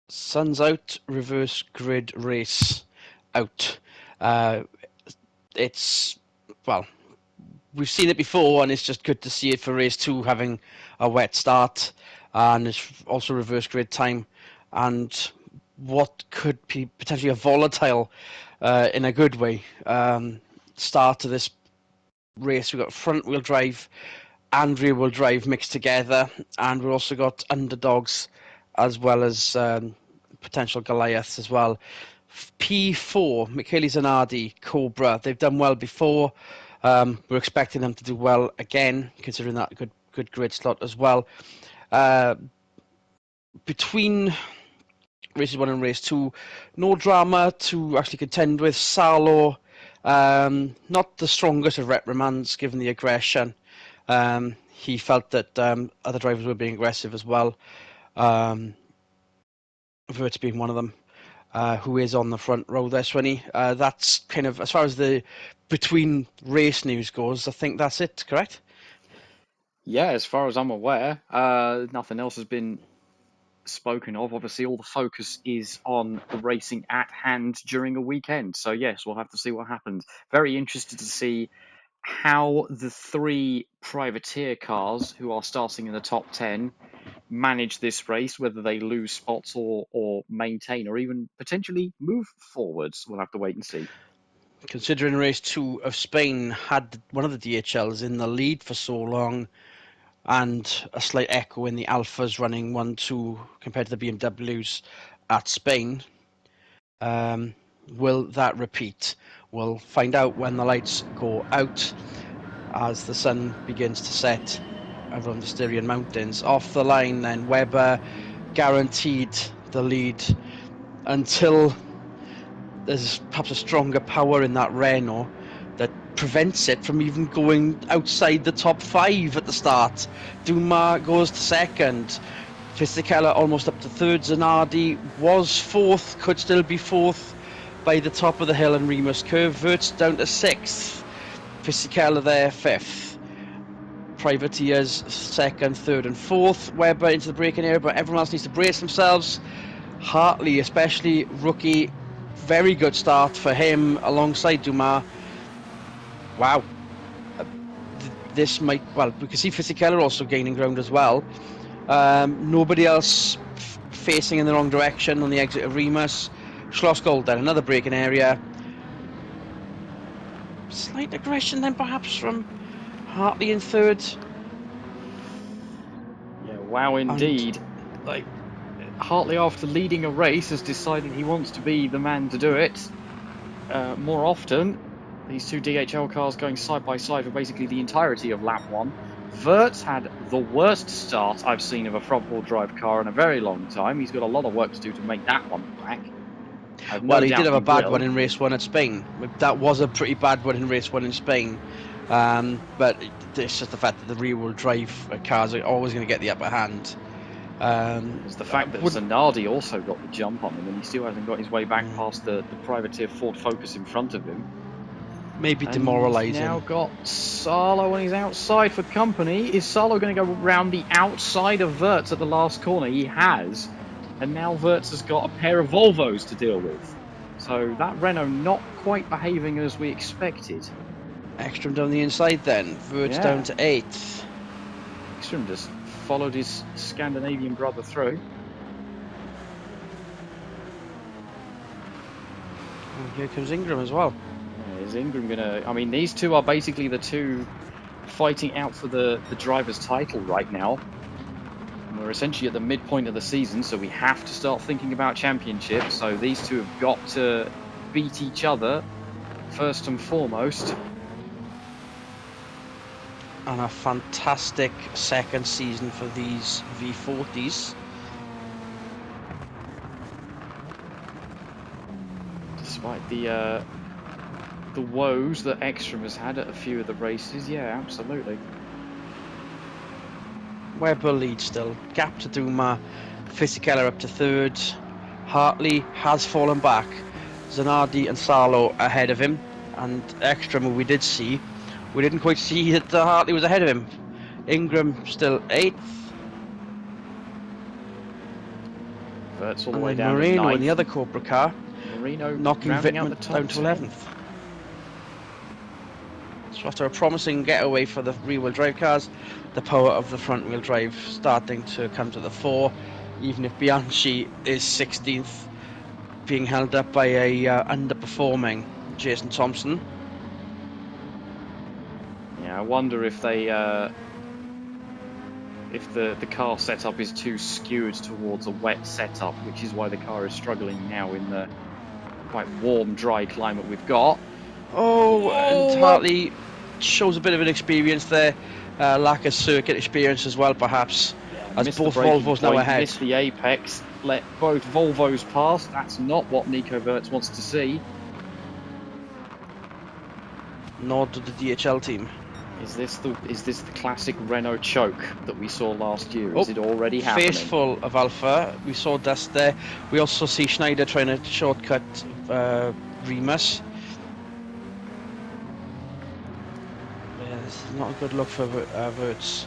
Sun's out, reverse grid race out. Uh, it's, well, we've seen it before, and it's just good to see it for race 2 having a wet start, and it's also reverse grid time, and what could be potentially a volatile, in a good way, start to this race. We've got front wheel drive and rear wheel drive mixed together, and we've also got underdogs as well as potential Goliaths as well. P4, Michele Zanardi, Cobra, they've done well before. We're expecting them to do well again, considering that good grid slot as well. Between races 1 and race 2, no drama to actually contend with. Salo, not the strongest of reprimands given the aggression. He felt that other drivers were being aggressive as well. Verts being one of them, who is on the front row there, Swinny. That's kind of, as far as the between race news goes, I think that's it, correct? Yeah, as far as I'm aware, nothing else has been spoken of. Obviously, all the focus is on the racing at hand during a weekend. So, yes, we'll have to see what happens. Very interested to see how the three privateer cars who are starting in the top 10 manage this race, whether they lose spots or maintain or even potentially move forwards. We'll have to wait and see. Considering race 2 of Spain had one of the DHLs in the lead for so long, and a slight echo in the Alphas running 1-2 compared to the BMWs at Spain. Will that repeat? We'll find out when the lights go out as the sun begins to set around the Styrian Mountains. Off the line then, Webber guaranteed the lead until there's perhaps a stronger power in that Renault that prevents it from even going outside the top 5 at the start. Dumas goes to second. Fisichella almost up to third. Zanardi was fourth, could still be fourth by the top of the hill and Remus curve. Verts down to sixth. Fisichella there fifth. Privateers second, third and fourth. Webber into the braking area, but everyone else needs to brace themselves. Hartley, especially rookie, very good start for him alongside Dumas. Wow. This might, well, we can see Fisichella also gaining ground as well. Nobody else facing in the wrong direction on the exit of Remus. Schlossgold then, another braking area. Slight aggression then perhaps from Hartley in third. Yeah, wow, indeed. Like, Hartley, after leading a race, has decided he wants to be the man to do it more often. These two DHL cars going side by side for basically the entirety of lap 1. Verts had the worst start I've seen of a front-wheel drive car in a very long time. He's got a lot of work to do to make that one back. Well, he did have a bad one in race 1 at Spain. That was a pretty bad one in race 1 in Spain. But it's just the fact that the rear-wheel drive cars are always going to get the upper hand. It's the fact that Zanardi also got the jump on him, and he still hasn't got his way back past the privateer Ford Focus in front of him. Maybe demoralising. Now got Salo on his outside for company. Is Salo going to go round the outside of Verts at the last corner? He has. And now Verts has got a pair of Volvos to deal with. So that Renault not quite behaving as we expected. Ekstrom down the inside then. Verts down to 8th. Ekstrom just followed his Scandinavian brother through. And here comes Ingram as well. Is Ingram gonna... I mean, these two are basically the two fighting out for the driver's title right now. And we're essentially at the midpoint of the season, so we have to start thinking about championships. So these two have got to beat each other first and foremost. And a fantastic second season for these V40s. Despite the woes that Ekstrom has had at a few of the races, yeah, absolutely. Webber leads still. Gap to Dumas. Fisichella up to third. Hartley has fallen back. Zanardi and Salo ahead of him. And Ekstrom, we did see. We didn't quite see that Hartley was ahead of him. Ingram still 8th. Verts all the And way then down to Moreno in 9th. the other Cobra car, Marino knocking rounding out the Wittmann top down to 10. 11th. So after a promising getaway for the rear-wheel drive cars, the power of the front-wheel drive starting to come to the fore, even if Bianchi is 16th, being held up by a underperforming Jason Thompson. Yeah, I wonder if they if the car setup is too skewed towards a wet setup, which is why the car is struggling now in the quite warm, dry climate we've got. Oh, and Oh, Hartley shows a bit of an experience there, lack of circuit experience as well, perhaps, yeah, as missed the both braking Volvos now point, ahead. missed the apex, let both Volvos pass. That's not what Nico Wirtz wants to see. Nor did the DHL team. Is this the classic Renault choke that we saw last year? Oh, Is it already face happening? full of Alpha. We saw dust there. We also see Schneider trying to shortcut Remus. Yeah, this is not a good look for Wirtz.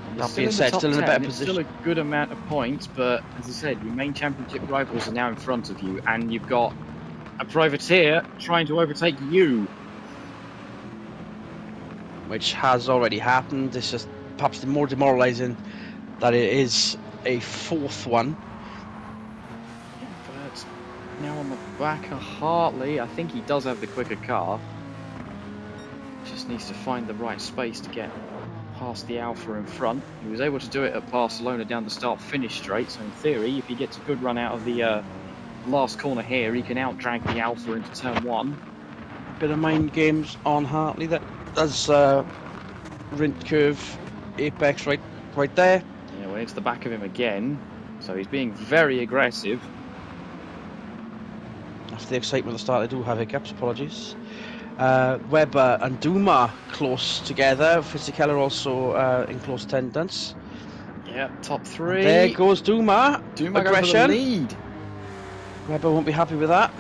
You're That still being in the said, top still in a 10. better It's still a position. good amount of points, but as I said, your main championship rivals are now in front of you, and you've got a privateer trying to overtake you. Which has already happened. It's just perhaps more demoralising that it is a fourth one. Yeah, but now on the back of Hartley, I think he does have the quicker car. Just needs to find the right space to get past the Alpha in front. He was able to do it at Barcelona down the start-finish straight, so in theory, if he gets a good run out of the last corner here, he can out-drag the Alpha into turn 1. Bit of mind games on Hartley. That does rint curve apex right there. Yeah, we're into the back of him again, so he's being very aggressive. After the excitement at the start, I do have hiccups. Apologies. Webber and Duma close together. Fisichella also in close attendance. Yeah, top And 3. there goes Duma. Duma going for the Aggression. lead. Webber won't be happy with that.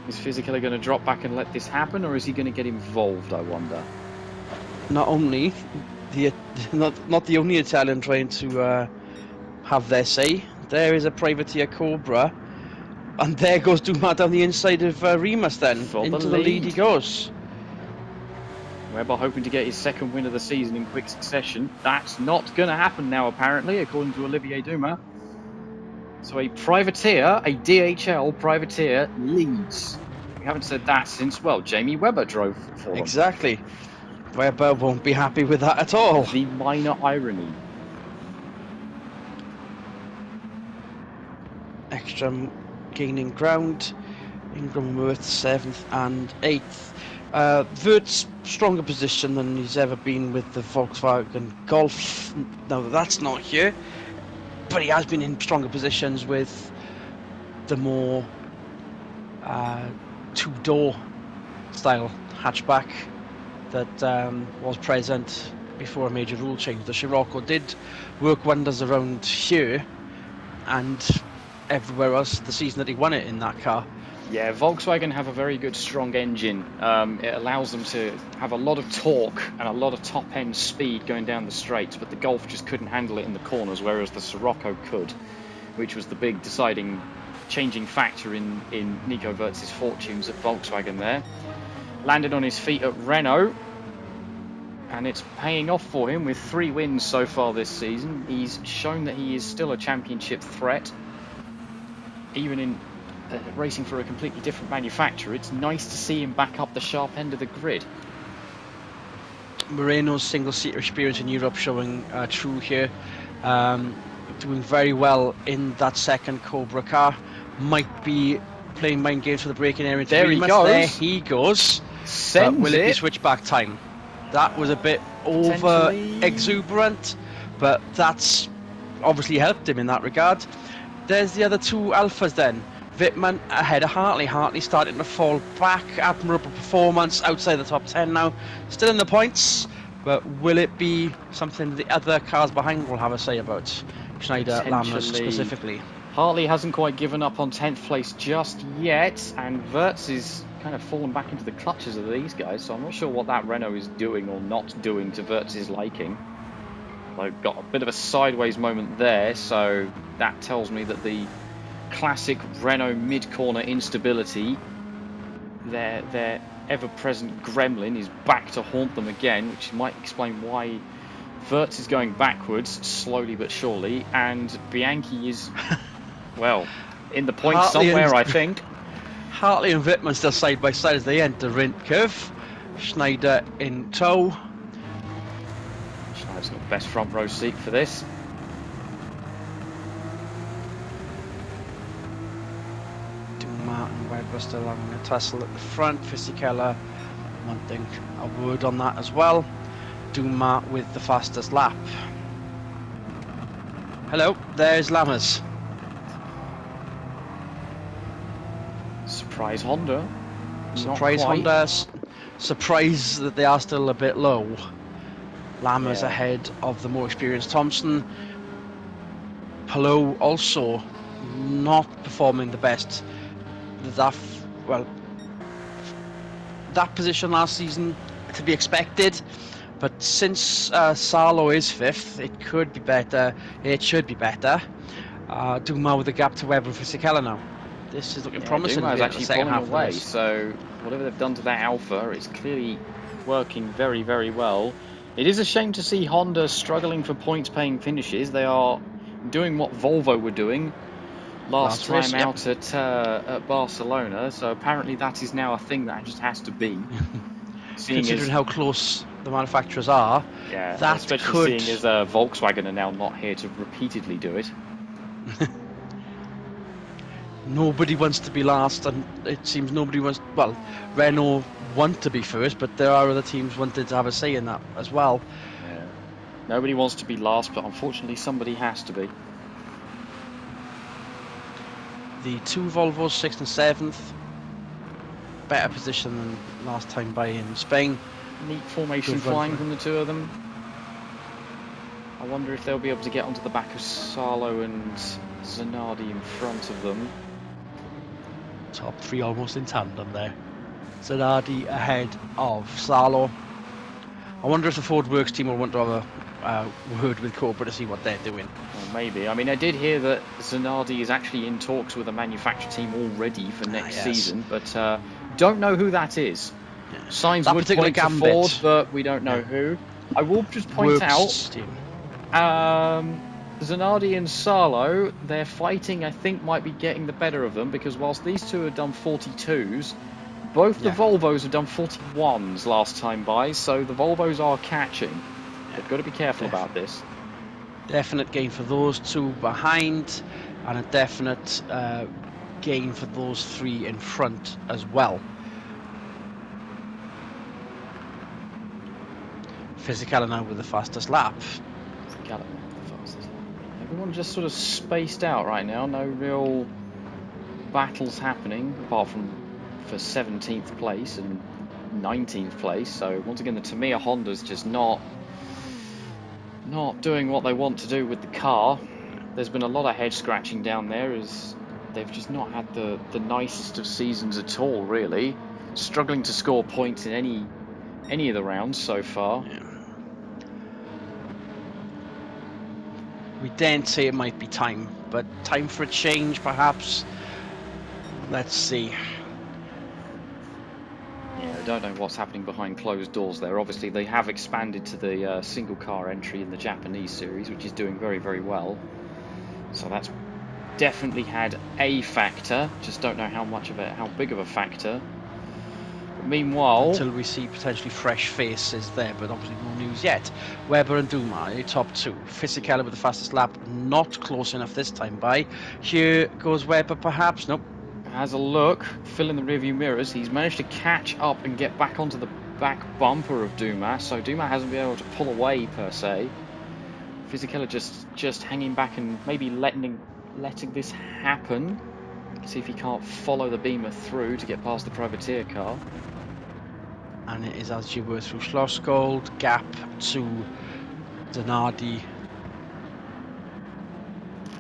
Is Fisichella going to drop back and let this happen, or is he going to get involved, I wonder? Not only the not the only Italian trying to have their say. There is a privateer Cobra, and there goes Duma down the inside of Remus. Then For the into the lead he lead. goes. Webber hoping to get his second win of the season in quick succession. That's not going to happen now, apparently, according to Olivier Duma. So a privateer, a DHL privateer, leads. We haven't said that since, well, Jamie Webber drove for them. Exactly. Webber won't be happy with that at all. The minor irony. Ekstrom gaining ground. Ingram Wirth 7th and 8th. Wirtz stronger position than he's ever been with the Volkswagen Golf. Now that's not here, but he has been in stronger positions with the more two-door style hatchback that was present before a major rule change. The Scirocco did work wonders around here and everywhere else the season that he won it in that car. Yeah, Volkswagen have a very good, strong engine. It allows them to have a lot of torque and a lot of top-end speed going down the straights, but the Golf just couldn't handle it in the corners, whereas the Scirocco could, which was the big deciding, changing factor in Nico Wirtz's fortunes at Volkswagen there. Landed on his feet at Renault, and it's paying off for him with 3 wins so far this season. He's shown that he is still a championship threat, even in racing for a completely different manufacturer. It's nice to see him back up the sharp end of the grid. Moreno's single-seater experience in Europe showing true here. Doing very well in that second Cobra car. Might be playing mind games for the braking area. There he Remus. goes. There he goes. Sends will it be it. switchback time? That was a bit over exuberant, but that's obviously helped him in that regard. There's the other two Alphas then. Wittmann ahead of Hartley. Hartley starting to fall back. Admirable performance outside the top 10 now. Still in the points, but will it be something the other cars behind will have a say about? Schneider, Lammers specifically. Hartley hasn't quite given up on 10th place just yet, and Wirtz is kind of fallen back into the clutches of these guys, so I'm not sure what that Renault is doing or not doing to Wirtz's liking. They've got a bit of a sideways moment there, so that tells me that the classic Renault mid-corner instability, their ever-present gremlin, is back to haunt them again, which might explain why Wirtz is going backwards, slowly but surely, and Bianchi is, well, in the point somewhere, I think. Hartley and Wittmann still side by side as they enter Rindt curve. Schneider in tow. Schneider's got the best front row seat for this. Dumas and Webber still having a tussle at the front. Fisichella wanting a word on that as well. Dumas with the fastest lap. Hello, there's Lammers. Surprise Honda. Surprise Honda. Surprise that they are still a bit low. Lammers ahead of the more experienced Thompson. Palou also not performing the best. That position last season to be expected, but since Salo is 5th, it could be better. It should be better. Dumas with a gap to Webber and Fisichella now. This is looking promising. Dumas is actually the second pulling half away, of this. so whatever they've done to that Alpha, it's clearly working very, very well. It is a shame to see Honda struggling for points-paying finishes. They are doing what Volvo were doing last time race, out at Barcelona, so apparently that is now a thing that just has to be. Considering how close the manufacturers are, that especially could... seeing as Volkswagen are now not here to repeatedly do it. Nobody wants to be last, and it seems nobody wants... Well, Renault want to be first, but there are other teams wanting to have a say in that as well. Yeah. Nobody wants to be last, but unfortunately somebody has to be. The two Volvos, 6th and 7th. Better position than last time by in Spain. Neat formation flying from the two of them. I wonder if they'll be able to get onto the back of Salo and Zanardi in front of them. Top 3 almost in tandem there. Zanardi ahead of Salo. I wonder if the Ford Works team will want to have a word with Cobra to see what they're doing. Well, maybe. I mean, I did hear that Zanardi is actually in talks with a manufacturer team already for next season, but don't know who that is. Yeah. Signs would point to Ford, but we don't know who. I will just point out, Zanardi and Salo, their fighting, I think, might be getting the better of them, because whilst these two have done 42s, both the Volvos have done 41s last time by, so the Volvos are catching. They've got to be careful about this. Definite gain for those two behind, and a definite gain for those 3 in front as well. Fisichella now with the fastest lap. Everyone just sort of spaced out right now. No real battles happening, apart from for 17th place and 19th place. So once again, the Tamiya Honda's just not doing what they want to do with the car. There's been a lot of head scratching down there, as they've just not had the nicest of seasons at all, really. Struggling to score points in any of the rounds so far. Yeah. We daren't say it might be time, but time for a change, perhaps. Let's see. Yeah, I don't know what's happening behind closed doors there. Obviously, they have expanded to the single car entry in the Japanese series, which is doing very, very well. So that's definitely had a factor. Just don't know how big of a factor. Meanwhile, until we see potentially fresh faces there, but obviously no news yet. Webber and Dumas, top 2. Fisichella with the fastest lap, not close enough this time by. Here goes Webber, perhaps. Nope. Has a look, fill in the rearview mirrors. He's managed to catch up and get back onto the back bumper of Dumas, so Dumas hasn't been able to pull away per se. Fisichella just hanging back and maybe letting this happen. See if he can't follow the Beamer through to get past the privateer car. And it is as you were through Schlossgold, gap to Zanardi.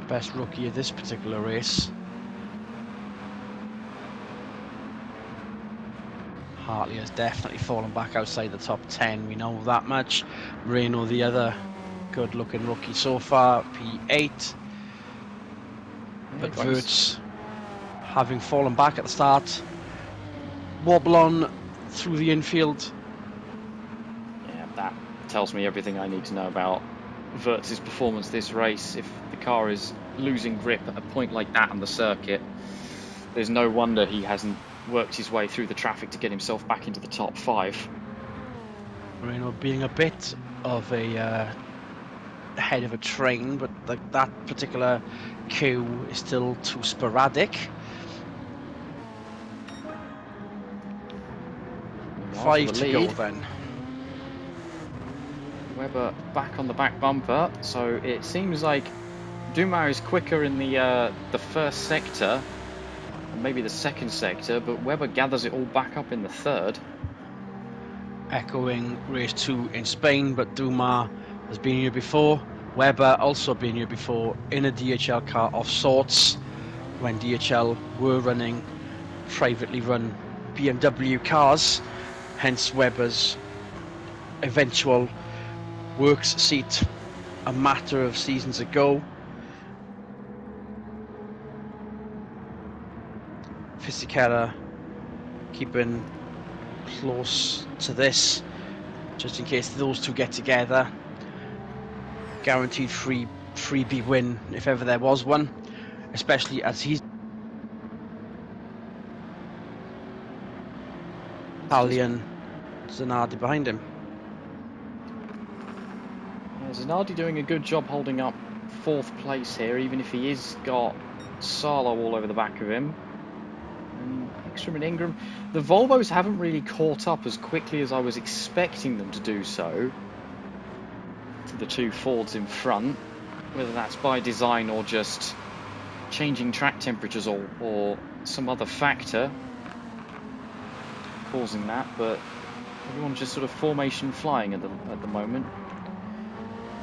Best rookie of this particular race. Hartley has definitely fallen back outside the top 10, we know that much. Renault, the other good looking rookie so far, P8. But Wirtz, having fallen back at the start, wobble on through the infield. Yeah, that tells me everything I need to know about Wirtz's performance this race. If the car is losing grip at a point like that on the circuit, there's no wonder he hasn't worked his way through the traffic to get himself back into the top 5. Moreno being a bit of a head of a train, but that particular queue is still too sporadic. 5 to go then. Webber back on the back bumper, so it seems like Dumas is quicker in the first sector and maybe the second sector, but Webber gathers it all back up in the third. Echoing race 2 in Spain, but Dumas has been here before. Webber also been here before in a DHL car of sorts, when DHL were running privately run BMW cars, hence Webber's eventual works seat a matter of seasons ago. Fisichella keeping close to this, just in case those two get together. Guaranteed freebie win if ever there was one, especially as he's Italian Zanardi behind him. Yeah, Zanardi doing a good job holding up 4th place here, even if he is got Salo all over the back of him. And Ekstrom and Ingram. The Volvos haven't really caught up as quickly as I was expecting them to do so to the 2 Fords in front, whether that's by design or just changing track temperatures or some other factor causing that, but everyone's just sort of formation flying at the moment.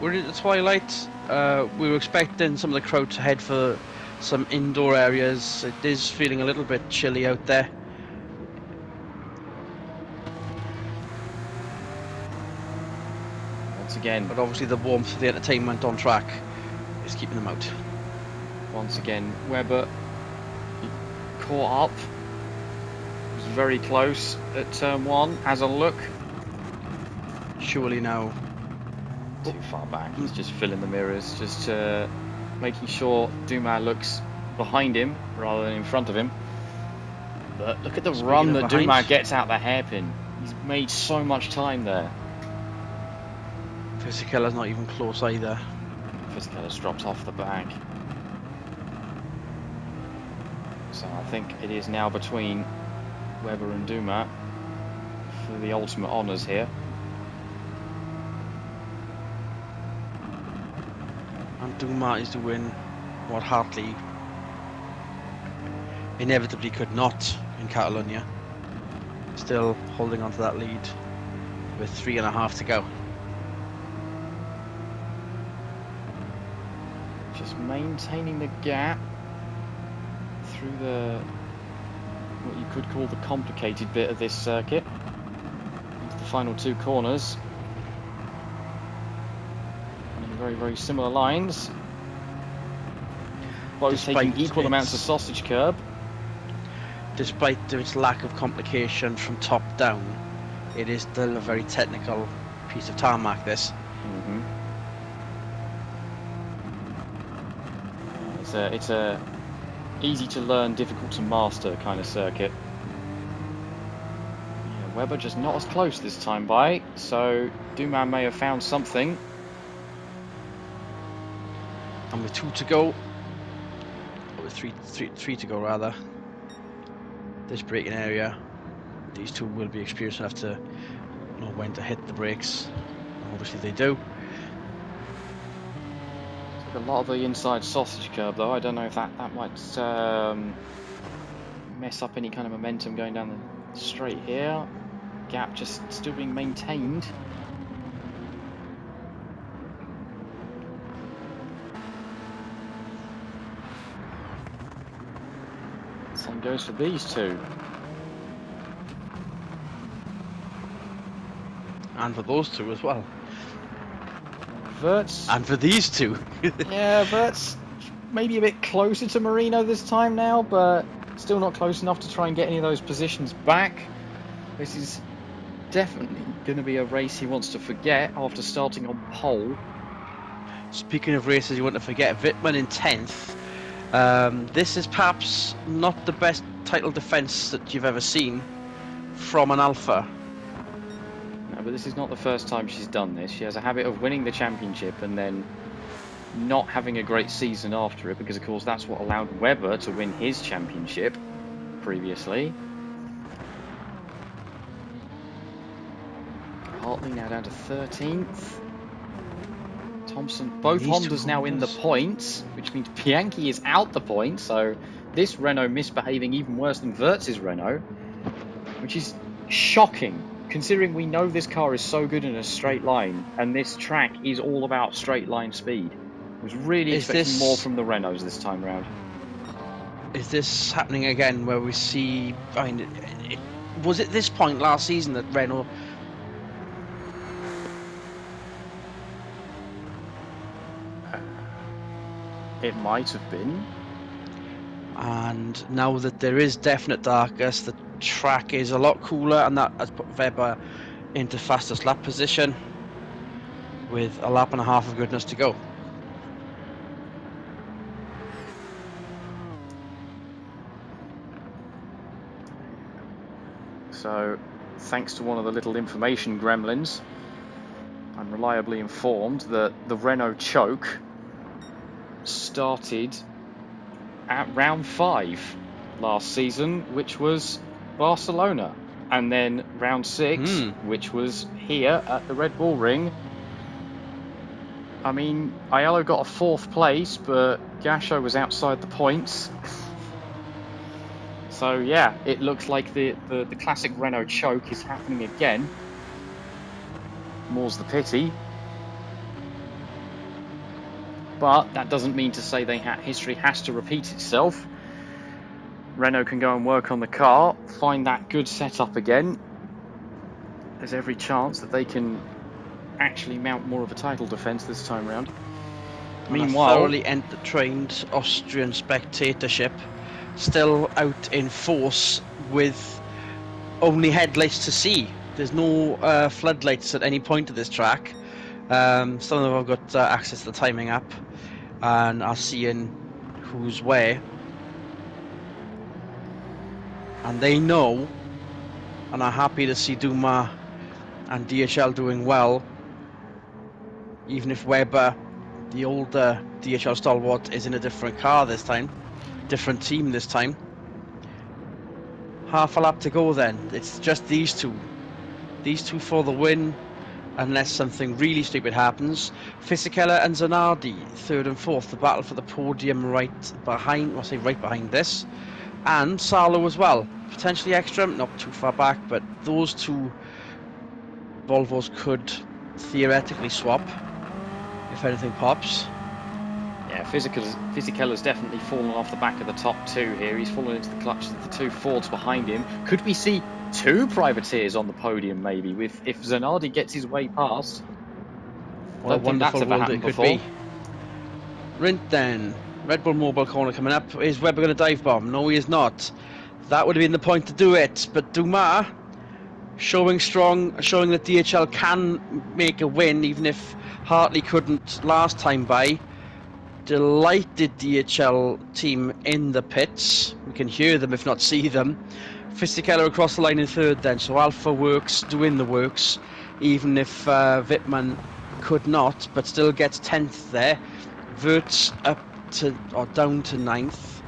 We're in the twilight. We were expecting some of the crowd to head for some indoor areas. It is feeling a little bit chilly out there. Once again, but obviously the warmth of the entertainment on track is keeping them out. Once again, Webber caught up. Was very close at turn 1. Has a look. Surely now. Too far back. He's just filling the mirrors, just making sure Dumas looks behind him rather than in front of him. But look at the run that Dumas gets out the hairpin. He's made so much time there. Fisichella's not even close either. Fisichella's dropped off the back. So I think it is now between Webber and Dumas for the ultimate honours here. And Dumas is doing what Hartley inevitably could not in Catalonia. Still holding on to that lead with 3.5 to go. Just maintaining the gap through what you could call the complicated bit of this circuit into the final 2 corners. Running very, very similar lines. Both taking equal amounts of sausage curb. Despite its lack of complication from top down, it is still a very technical piece of tarmac, this. It's a easy to learn, difficult to master kind of circuit. Yeah, Webber just not as close this time by, so Dumas may have found something. And with 2 to go, or with three to go rather, this braking area, these two will be experienced enough to know when to hit the brakes. Obviously they do. A lot of the inside sausage curb though. I don't know if that might mess up any kind of momentum going down the straight here. Gap just still being maintained. Same goes for these two. And for those two as well. Vert's... And for these two. Yeah, Vert's maybe a bit closer to Marino this time now, but still not close enough to try and get any of those positions back. This is definitely going to be a race he wants to forget after starting on pole. Speaking of races you want to forget, Wittmann in 10th. This is perhaps not the best title defence that you've ever seen from an Alpha. No, but this is not the first time she's done this. She has a habit of winning the championship and then not having a great season after it, because of course that's what allowed Webber to win his championship previously. Hartley now down to 13th. Thompson, both Hondas now in the points, which means Bianchi is out the points, so this Renault misbehaving even worse than Wirtz's Renault, which is shocking, considering we know this car is so good in a straight line, and this track is all about straight line speed. I was really expecting more from the Renaults this time round. Is this happening again where we see... I mean, was it this point last season that Renault... It might have been. And now that there is definite darkness, the track is a lot cooler, and that has put Webber into fastest lap position with a lap and a half of goodness to go. So, thanks to one of the little information gremlins, I'm reliably informed that the Renault choke started at round 5 last season, which was Barcelona, and then round 6, which was here at the Red Bull Ring. I mean, Aiello got a 4th place, but Gasho was outside the points. So yeah, it looks like the classic Renault choke is happening again. More's the pity. But that doesn't mean to say history has to repeat itself. Renault can go and work on the car, find that good setup again. There's every chance that they can actually mount more of a title defence this time round. Meanwhile, a thoroughly entertained Austrian spectatorship still out in force with only headlights to see. There's no floodlights at any point of this track. Some of them have got access to the timing app and are seeing who's where. And they know and are happy to see Dumas and DHL doing well, even if Webber, the older DHL stalwart, is in a different car this time, different team this time. Half a lap to go then. It's just these two for the win, unless something really stupid happens. Fisichella and Zanardi, 3rd and 4th, the battle for the podium right behind this, and Salo as well, potentially extra, not too far back, but those two Volvos could theoretically swap if anything pops. Yeah, Fisichella's definitely fallen off the back of the top 2 here. He's fallen into the clutches of the 2 Fords behind him. Could we see 2 privateers on the podium maybe, if Zanardi gets his way past? What a wonderful world it could be. Rint then. Red Bull Mobile corner coming up. Is Webber going to dive bomb? No, he is not. That would have been the point to do it. But Dumas showing strong, showing that DHL can make a win, even if Hartley couldn't last time by. Delighted DHL team in the pits. We can hear them if not see them. Fisichella across the line in 3rd then. So Alpha works, doing the works, even if Wittmann could not, but still gets 10th there. Wirtz down to 9th.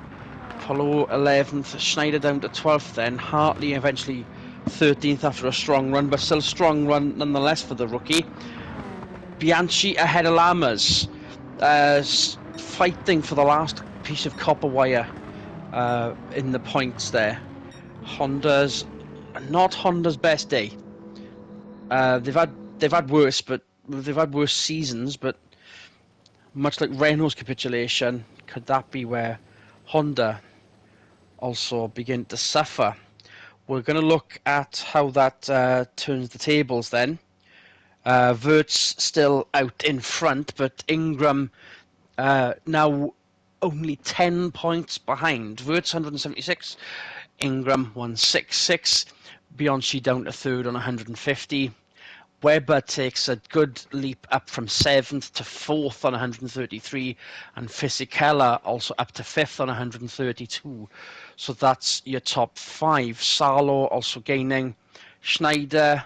Polo 11th. Schneider down to 12th then. Hartley eventually 13th after a strong run, but still strong run nonetheless for the rookie. Bianchi ahead of Lammers. Fighting for the last piece of copper wire in the points there. Not Honda's best day. They've had worse, but they've had worse seasons. But much like Renault's capitulation, could that be where Honda also begin to suffer? We're going to look at how that turns the tables then. Vert's still out in front, but Ingram now only 10 points behind. Vert's 176, Ingram 166, Bianchi down to third on 150. Webber takes a good leap up from 7th to 4th on 133, and Fisichella also up to 5th on 132. So that's your top 5. Salo also gaining, Schneider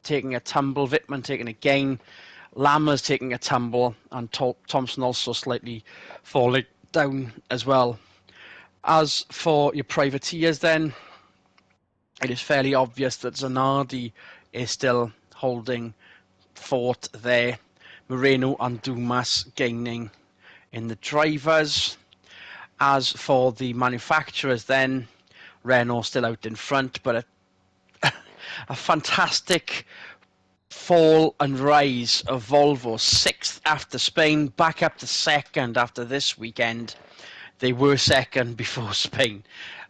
taking a tumble, Wittmann taking a gain, Lammers taking a tumble, and Thompson also slightly falling down as well. As for your privateers then, it is fairly obvious that Zanardi is still holding fort there. Moreno and Dumas gaining in the drivers. As for the manufacturers then, Renault still out in front, but a fantastic fall and rise of Volvo. 6th after Spain, back up to 2nd after this weekend. They were 2nd before Spain.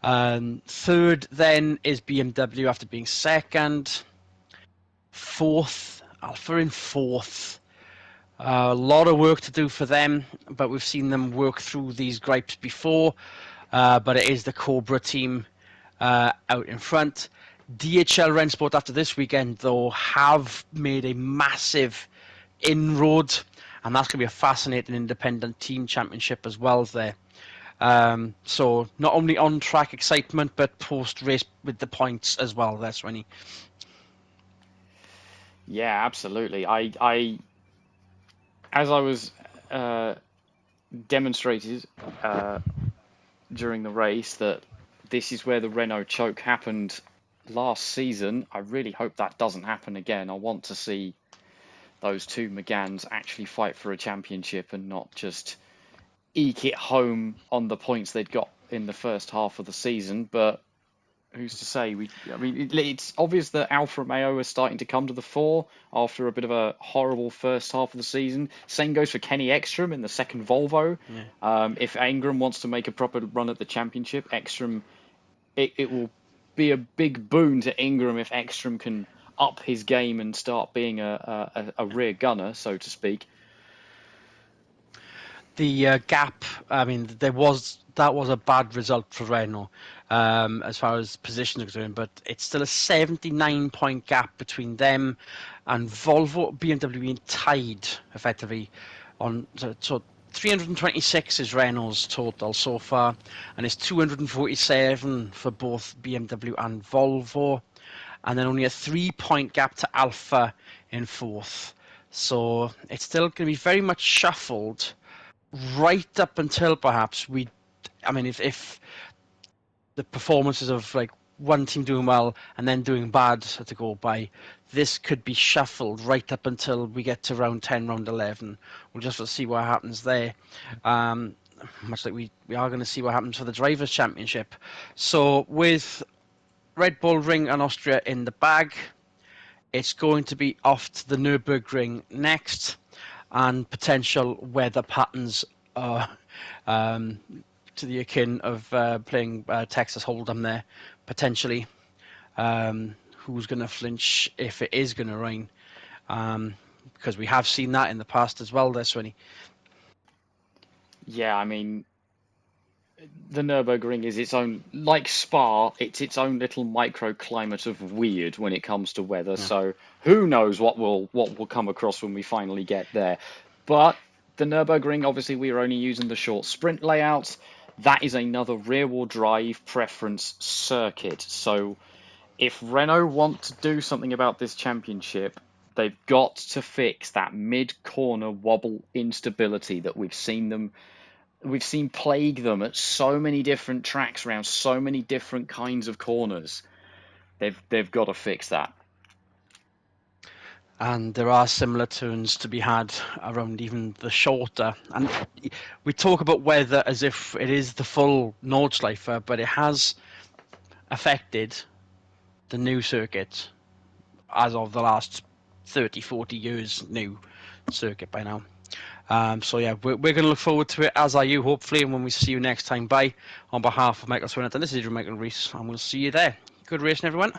3rd then is BMW after being 2nd. 4th, Alpha in 4th. A lot of work to do for them, but we've seen them work through these gripes before. But it is the Cobra team out in front. DHL Rennsport after this weekend, though, have made a massive inroad, and that's going to be a fascinating independent team championship as well there. So not only on-track excitement, but post-race with the points as well there, Swinny. Yeah, absolutely. As I was demonstrated during the race that this is where the Renault choke happened last season. I really hope that doesn't happen again. I want to see those two Megans actually fight for a championship and not just eke it home on the points they'd got in the first half of the season. But who's to say? It's obvious that Alfa Romeo are starting to come to the fore after a bit of a horrible first half of the season. Same goes for Kenny Ekstrom in the second Volvo. Yeah. If Ingram wants to make a proper run at the championship, Ekstrom, it will be a big boon to Ingram if Ekstrom can up his game and start being a rear gunner, so to speak. The gap, I mean, that was a bad result for Renault as far as positions are concerned, but it's still a 79-point gap between them and Volvo, BMW being tied effectively on. So 326 is Renault's total so far, and it's 247 for both BMW and Volvo, and then only a 3-point gap to Alfa in 4th. So it's still going to be very much shuffled right up until perhaps if the performances of like one team doing well and then doing bad to go by, this could be shuffled right up until we get to round 10, round 11. We'll just see what happens there. Much like we are going to see what happens for the Drivers' Championship. So with Red Bull Ring and Austria in the bag, it's going to be off to the Nürburgring next, and potential weather patterns are to the akin of playing Texas Hold'em there, potentially. Who's going to flinch if it is going to rain? Because we have seen that in the past as well there, Swinny. Yeah, I mean, the Nürburgring is its own, like Spa, it's its own little microclimate of weird when it comes to weather. Yeah. So who knows what we'll come across when we finally get there. But the Nürburgring, obviously, we are only using the short sprint layout. That is another rear-wheel drive preference circuit. So if Renault want to do something about this championship, they've got to fix that mid-corner wobble instability that we've seen plague them at so many different tracks around so many different kinds of corners. They've got to fix that. And there are similar turns to be had around even the shorter. And we talk about weather as if it is the full Nordschleife, but it has affected the new circuit as of the last 30, 40 years, new circuit by now. So yeah, we're going to look forward to it, as are you, hopefully. And when we see you next time, on behalf of Michael Swinnerton, this is Michael Reese, and we'll see you there. Good racing, everyone.